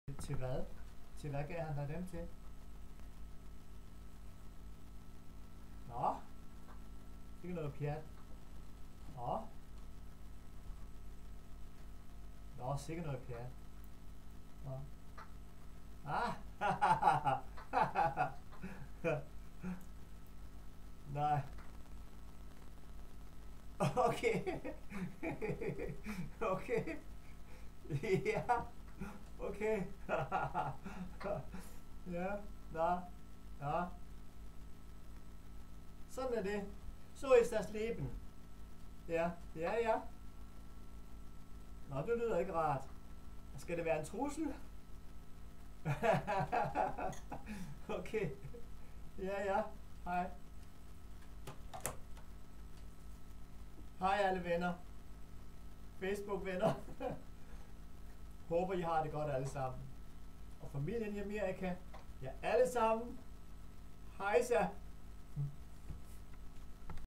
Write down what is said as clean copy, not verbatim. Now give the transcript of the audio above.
Til hvad? Til hvad gav han dig dem til? Nå, det er noget pjat. Nå. Nå, sikkert noget pjat. Nå. Ah! Nej. Okay. Okay. Ja. Okay. Ja. Nå. Ja. Sådan er det. Så ist das Leben. Ja. Ja, ja. Nå, det lyder ikke rart. Skal det være en trussel? Okay. Ja, ja. Hej. Hej alle venner. Facebook-venner. Håber I har det godt alle sammen. Og familien i Amerika. Ja, alle sammen. Hej så.